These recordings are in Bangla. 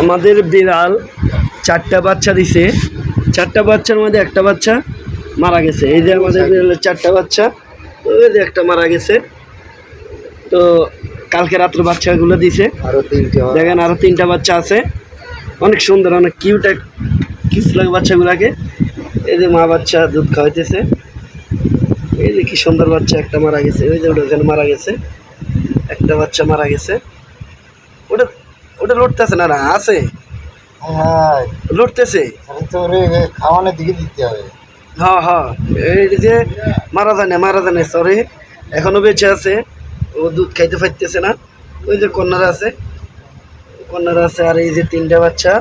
আমাদের বিড়াল 4টা বাচ্চা দিছে। 4টা বাচ্চার মধ্যে একটা বাচ্চা মারা গেছে। এই যে আমাদের বিড়ালের 4টা বাচ্চা, ওই যে একটা মারা গেছে। তো কালকে রাত্রে বাচ্চাগুলো দিছে, দেখেন আরো 3টা বাচ্চা আছে। অনেক সুন্দর, অনেক কিউট লাগে বাচ্চাগুলাকে। এই যে মা বাচ্চা দুধ খাওয়াইতেছে। এই যে কি সুন্দর বাচ্চা, একটা মারা গেছে। ওই যে ওখানে মারা গেছে, একটা বাচ্চা মারা গেছে। ওটা ওটা লড়তেছে না, আছে লড়তেছে। খাওয়ানোর দিকে দিতে হবে। হ্যাঁ হ্যাঁ, এই যে মারা জানে সরি, এখনো বেঁচে আছে। ও দুধ খাইতে পারতেছে না। ওই যে কন্যারা আছে, আর এই যে 3টা বাচ্চা,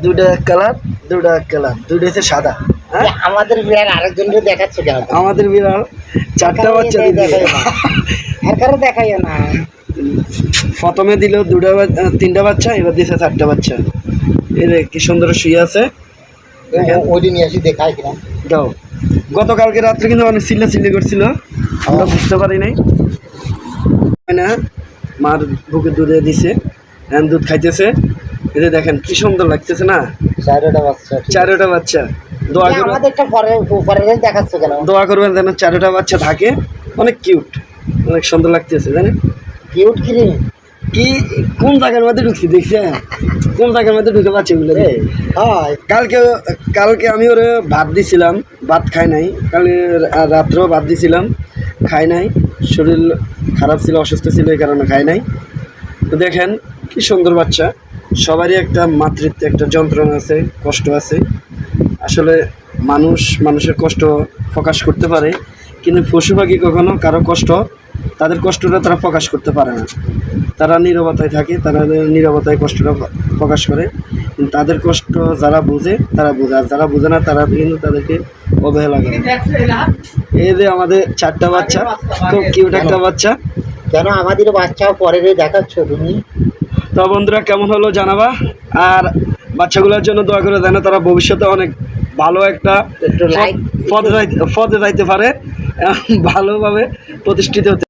2টা এক কালার, 2টা এক কালার, 2টা হচ্ছে সাদা। হ্যাঁ, আমাদের বিড়াল আরেকজনকে দেখাচ্ছে কেন? আমাদের বিড়াল 4টা বাচ্চা দিয়েছে। দেখাই না, প্রথমে দিল 3টা বাচ্চা, এবার দিয়েছে 4টা বাচ্চা। এই যে কি সুন্দর শুয়ে আছে। ওইটি নিয়ে আসি দেখাই কিনা দাও। গতকালকে রাত্রে কিন্তু অনেক চিল্লি করছিল, আমরা বুঝতে পারি নাই না। মার বুকে দুধে দিছে, এখন দুধ খাইতেছে। এতে দেখেন কি সুন্দর লাগতেছে না, 4টা বাচ্চা। দোয়া করবেন, দেখাচ্ছে কেন? দোয়া করবেন যেন 4টা বাচ্চা থাকে। অনেক কিউট, অনেক সুন্দর লাগতেছে জানেন। কিউট কি কোন জায়গার মধ্যে ঢুকছি দেখছে, কোন জায়গার মধ্যে ঢুকে বাচ্চাগুলো। কালকে আমি ওরে ভাত দিছিলাম, ভাত খাই নাই। কালকে রাত্রেও ভাত দিছিলাম, খাই নাই। শরীর খারাপ ছিল, অসুস্থ ছিল, এই কারণে খাই নাই। তো দেখেন কি সুন্দর বাচ্চা। সবারই একটা মাতৃত্বে একটা যন্ত্রণা আছে, কষ্ট আছে। আসলে মানুষের কষ্ট প্রকাশ করতে পারে, কিন্তু পশু পাখি কখনো কারো কষ্ট, তাদের কষ্টটা তারা প্রকাশ করতে পারে না। তারা নীরবতায় থাকে, তারা নীরবতায় কষ্টটা প্রকাশ করে। কিন্তু তাদের কষ্ট যারা বোঝে তারা বোঝে, আর যারা বোঝে না তারা কিন্তু তাদেরকে অবহেলা করে। এই যে আমাদের 4টা বাচ্চা, খুব কিউট একটা বাচ্চা। কেন আমাদের বাচ্চাও পরে দেখাচ্ছ তুমি? তো বন্ধুরা কেমন হলো জানাবা, আর বাচ্চাগুলোর জন্য দোয়া করে দেন, তারা ভবিষ্যতে অনেক ভালো একটা পদে যাইতে পারে, ভালোভাবে প্রতিষ্ঠিত হতে।